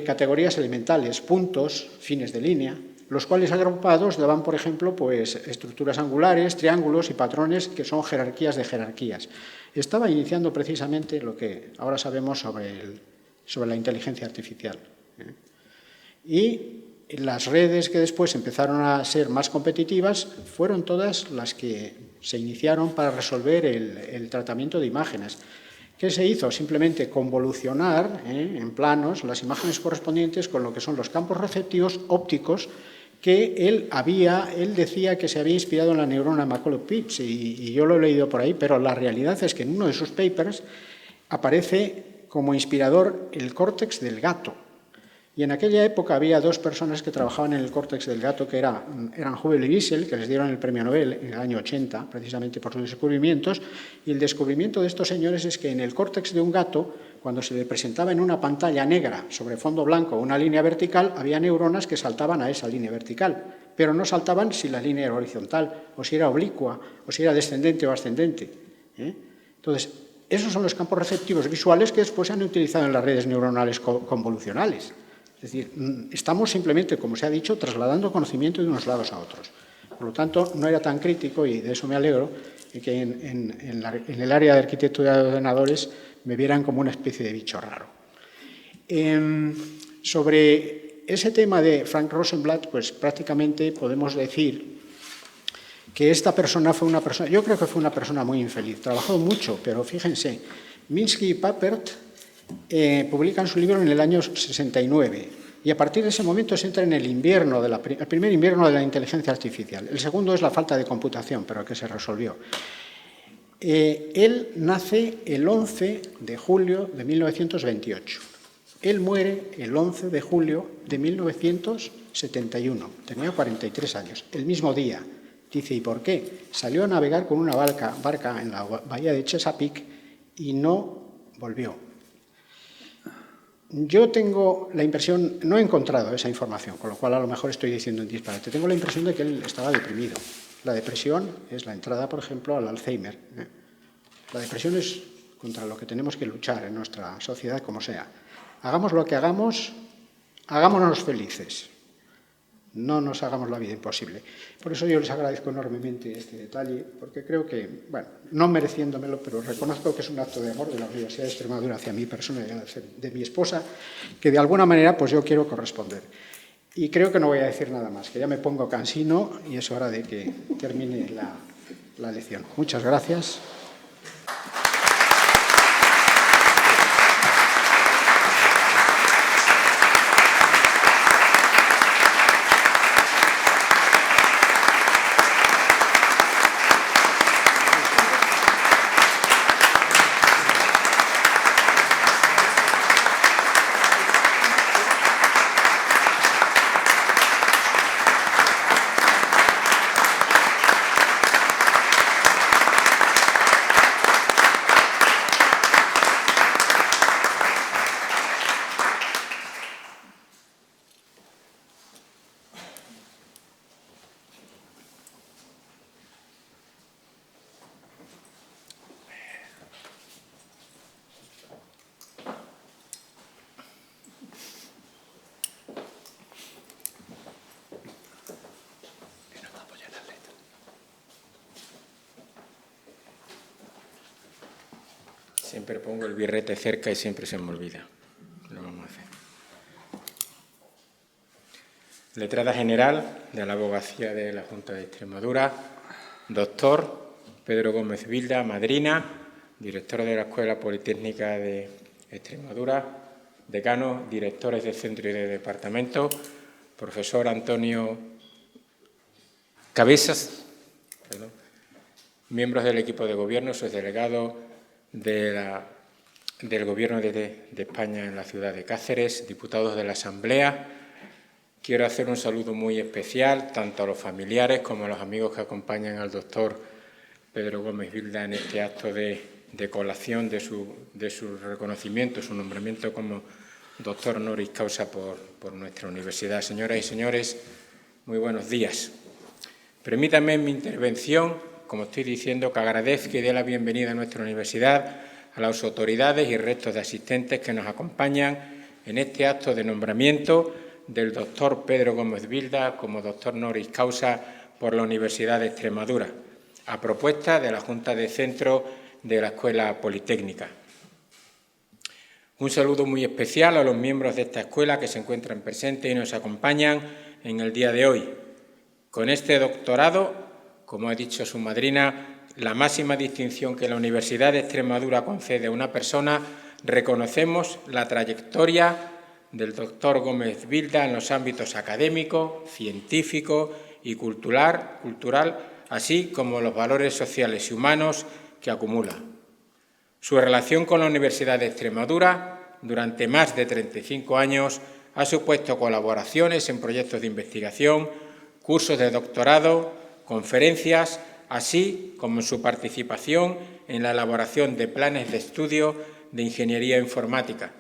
categorías elementales, puntos, fines de línea, los cuales agrupados daban, por ejemplo, pues, estructuras angulares, triángulos y patrones que son jerarquías de jerarquías. Estaba iniciando precisamente lo que ahora sabemos sobre la inteligencia artificial. Y las redes que después empezaron a ser más competitivas fueron todas las que se iniciaron para resolver el tratamiento de imágenes. ¿Qué se hizo? Simplemente convolucionar en planos las imágenes correspondientes con lo que son los campos receptivos ópticos que él decía que se había inspirado en la neurona Macaulay-Pitts y yo lo he leído por ahí, pero la realidad es que en uno de sus papers aparece como inspirador el córtex del gato. Y en aquella época había dos personas que trabajaban en el córtex del gato, que eran Hubble y Wiesel, que les dieron el premio Nobel en el año 80, precisamente por sus descubrimientos. Y el descubrimiento de estos señores es que en el córtex de un gato, cuando se le presentaba en una pantalla negra sobre fondo blanco una línea vertical, había neuronas que saltaban a esa línea vertical, pero no saltaban si la línea era horizontal, o si era oblicua, o si era descendente o ascendente. Entonces, esos son los campos receptivos visuales que después se han utilizado en las redes neuronales convolucionales. Es decir, estamos simplemente, como se ha dicho, trasladando conocimiento de unos lados a otros. Por lo tanto, no era tan crítico, y de eso me alegro, que en el área de arquitectura de ordenadores me vieran como una especie de bicho raro. Sobre ese tema de Frank Rosenblatt, pues prácticamente podemos decir que esta persona fue una persona, yo creo que fue una persona muy infeliz, trabajó mucho, pero fíjense, Minsky y Papert publican su libro en el año 69 y a partir de ese momento se entra en el primer invierno de la inteligencia artificial. El segundo es la falta de computación, pero que se resolvió. Él nace el 11 de julio de 1928. Él muere el 11 de julio de 1971. Tenía 43 años, el mismo día. Dice, ¿y por qué? Salió a navegar con una barca en la bahía de Chesapeake y no volvió. Yo tengo la impresión, no he encontrado esa información, con lo cual a lo mejor estoy diciendo un disparate. Tengo la impresión de que él estaba deprimido. La depresión es la entrada, por ejemplo, al Alzheimer. La depresión es contra lo que tenemos que luchar en nuestra sociedad, como sea. Hagamos lo que hagamos, hagámonos felices. No nos hagamos la vida imposible. Por eso yo les agradezco enormemente este detalle, porque creo que, bueno, no mereciéndomelo, pero reconozco que es un acto de amor de la Universidad de Extremadura hacia mi persona y de mi esposa, que de alguna manera pues yo quiero corresponder. Y creo que no voy a decir nada más, que ya me pongo cansino y es hora de que termine la lección. Muchas gracias. Siempre pongo el birrete cerca y siempre se me olvida. Lo vamos a hacer. Letrada General de la Abogacía de la Junta de Extremadura, doctor Pedro Gómez Vilda, madrina, director de la Escuela Politécnica de Extremadura, decano, directores de centro y de departamento, profesor Antonio Cabezas, miembros del equipo de gobierno, subdelegados del Gobierno de España en la ciudad de Cáceres, diputados de la Asamblea. Quiero hacer un saludo muy especial tanto a los familiares como a los amigos que acompañan al doctor Pedro Gómez Vilda en este acto de colación de su reconocimiento, su nombramiento como doctor honoris causa por nuestra universidad. Señoras y señores, muy buenos días. Permítanme en mi intervención, como estoy diciendo, que agradezca y dé la bienvenida a nuestra universidad a las autoridades y restos de asistentes que nos acompañan en este acto de nombramiento del doctor Pedro Gómez Vilda como doctor honoris causa por la Universidad de Extremadura, a propuesta de la Junta de Centro de la Escuela Politécnica. Un saludo muy especial a los miembros de esta escuela que se encuentran presentes y nos acompañan en el día de hoy. Con este doctorado, como ha dicho su madrina, la máxima distinción que la Universidad de Extremadura concede a una persona, reconocemos la trayectoria del doctor Gómez Vilda en los ámbitos académico, científico y cultural, así como los valores sociales y humanos que acumula. Su relación con la Universidad de Extremadura durante más de 35 años ha supuesto colaboraciones en proyectos de investigación, cursos de doctorado, conferencias, así como en su participación en la elaboración de planes de estudio de ingeniería informática.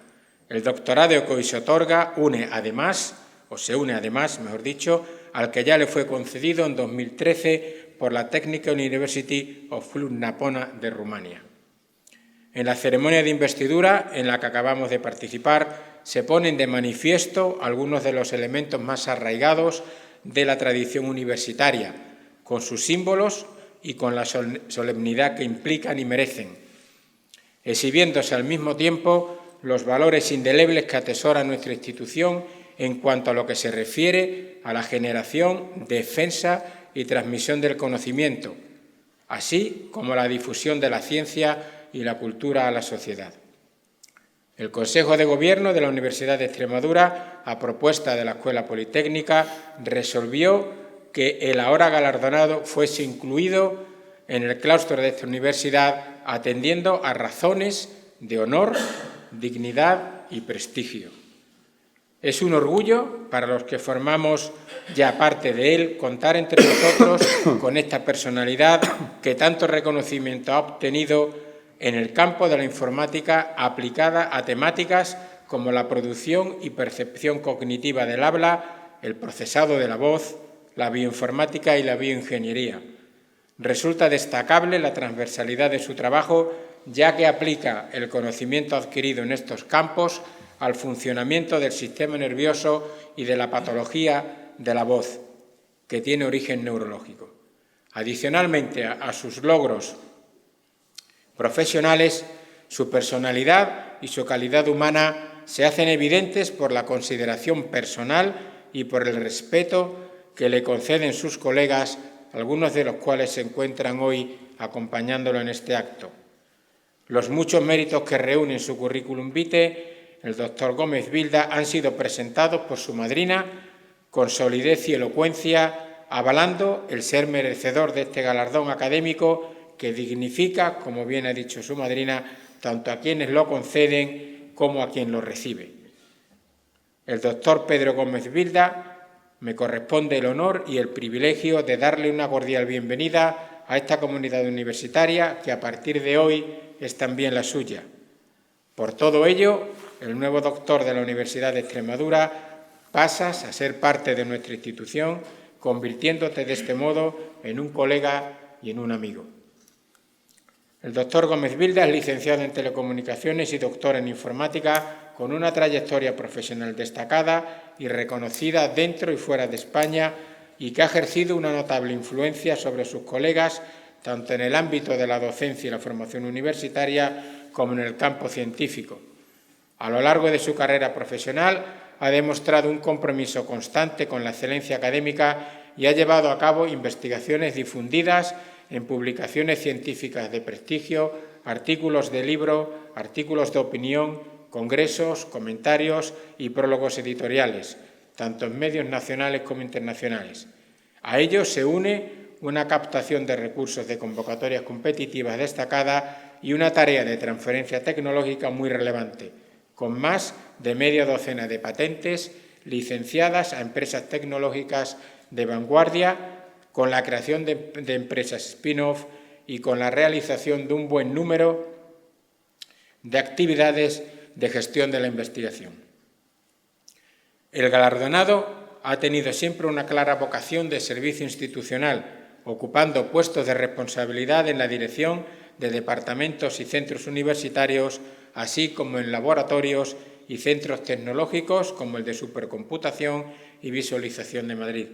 El doctorado que hoy se otorga se une además, al que ya le fue concedido en 2013 por la Technical University of Cluj-Napoca de Rumania. En la ceremonia de investidura en la que acabamos de participar se ponen de manifiesto algunos de los elementos más arraigados de la tradición universitaria, con sus símbolos y con la solemnidad que implican y merecen, exhibiéndose al mismo tiempo los valores indelebles que atesora nuestra institución en cuanto a lo que se refiere a la generación, defensa y transmisión del conocimiento, así como la difusión de la ciencia y la cultura a la sociedad. El Consejo de Gobierno de la Universidad de Extremadura, a propuesta de la Escuela Politécnica, resolvió que el ahora galardonado fuese incluido en el claustro de esta universidad, atendiendo a razones de honor, dignidad y prestigio. Es un orgullo para los que formamos ya parte de él contar entre nosotros con esta personalidad que tanto reconocimiento ha obtenido en el campo de la informática aplicada a temáticas como la producción y percepción cognitiva del habla, el procesado de la voz, la bioinformática y la bioingeniería. Resulta destacable la transversalidad de su trabajo, ya que aplica el conocimiento adquirido en estos campos al funcionamiento del sistema nervioso y de la patología de la voz, que tiene origen neurológico. Adicionalmente a sus logros profesionales, su personalidad y su calidad humana se hacen evidentes por la consideración personal y por el respeto que le conceden sus colegas, algunos de los cuales se encuentran hoy acompañándolo en este acto. Los muchos méritos que reúnen su currículum vitae, el doctor Gómez Bilda, han sido presentados por su madrina con solidez y elocuencia, avalando el ser merecedor de este galardón académico que dignifica, como bien ha dicho su madrina, tanto a quienes lo conceden como a quien lo recibe. El doctor Pedro Gómez Bilda me corresponde el honor y el privilegio de darle una cordial bienvenida a esta comunidad universitaria que a partir de hoy es también la suya. Por todo ello, el nuevo doctor de la Universidad de Extremadura pasas a ser parte de nuestra institución, convirtiéndote de este modo en un colega y en un amigo. El doctor Gómez Bilda es licenciado en Telecomunicaciones y doctor en Informática, con una trayectoria profesional destacada y reconocida dentro y fuera de España, y que ha ejercido una notable influencia sobre sus colegas, tanto en el ámbito de la docencia y la formación universitaria como en el campo científico. A lo largo de su carrera profesional ha demostrado un compromiso constante con la excelencia académica y ha llevado a cabo investigaciones difundidas en publicaciones científicas de prestigio, artículos de libro, artículos de opinión, congresos, comentarios y prólogos editoriales, tanto en medios nacionales como internacionales. A ello se une una captación de recursos de convocatorias competitivas destacada y una tarea de transferencia tecnológica muy relevante, con más de media docena de patentes licenciadas a empresas tecnológicas de vanguardia, con la creación de empresas spin-off y con la realización de un buen número de actividades de gestión de la investigación. El galardonado ha tenido siempre una clara vocación de servicio institucional, ocupando puestos de responsabilidad en la dirección de departamentos y centros universitarios, así como en laboratorios y centros tecnológicos como el de Supercomputación y Visualización de Madrid.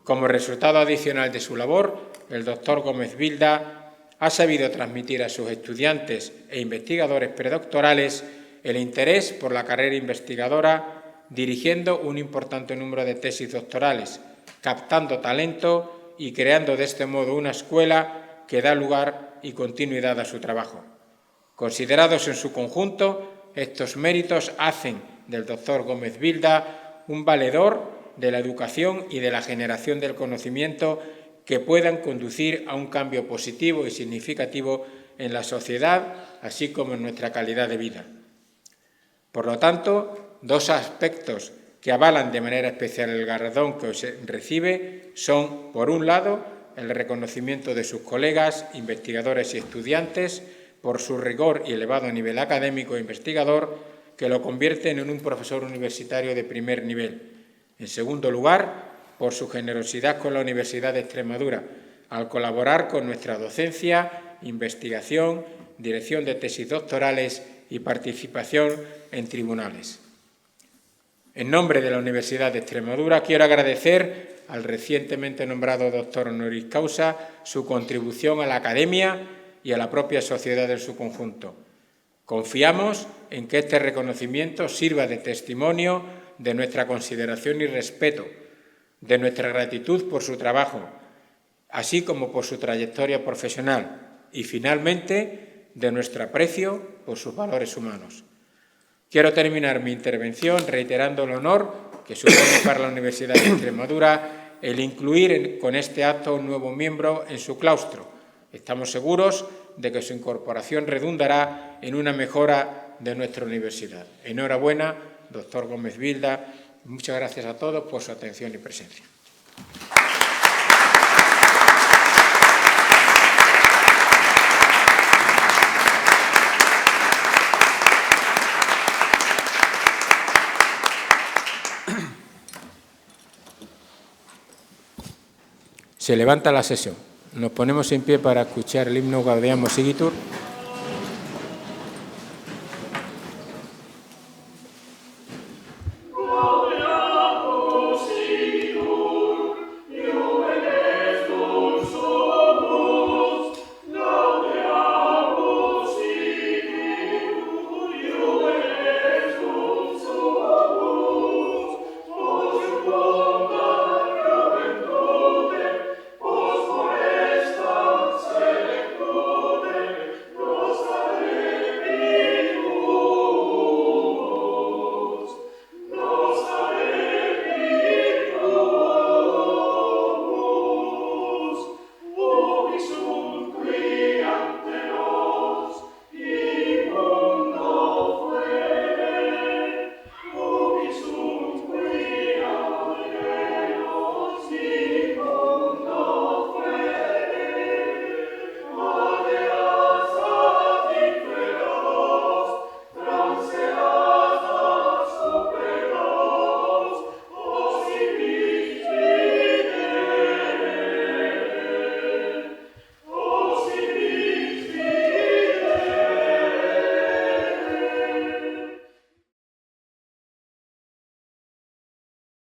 Como resultado adicional de su labor, el doctor Gómez Bilda ha sabido transmitir a sus estudiantes e investigadores predoctorales el interés por la carrera investigadora, dirigiendo un importante número de tesis doctorales, captando talento y creando de este modo una escuela que da lugar y continuidad a su trabajo. Considerados en su conjunto, estos méritos hacen del doctor Gómez Bilda un valedor de la educación y de la generación del conocimiento que puedan conducir a un cambio positivo y significativo en la sociedad, así como en nuestra calidad de vida. Por lo tanto, dos aspectos que avalan de manera especial el galardón que se recibe son, por un lado, el reconocimiento de sus colegas, investigadores y estudiantes por su rigor y elevado nivel académico e investigador, que lo convierten en un profesor universitario de primer nivel. En segundo lugar, por su generosidad con la Universidad de Extremadura, al colaborar con nuestra docencia, investigación, dirección de tesis doctorales y participación en tribunales. En nombre de la Universidad de Extremadura, quiero agradecer al recientemente nombrado doctor honoris causa su contribución a la academia y a la propia sociedad en su conjunto. Confiamos en que este reconocimiento sirva de testimonio de nuestra consideración y respeto, de nuestra gratitud por su trabajo, así como por su trayectoria profesional y, finalmente, de nuestro aprecio por sus valores humanos. Quiero terminar mi intervención reiterando el honor que supone para la Universidad de Extremadura el incluir con este acto un nuevo miembro en su claustro. Estamos seguros de que su incorporación redundará en una mejora de nuestra universidad. Enhorabuena, doctor Gómez Bilda. Muchas gracias a todos por su atención y presencia. Se levanta la sesión. Nos ponemos en pie para escuchar el himno Gaudeamus Igitur.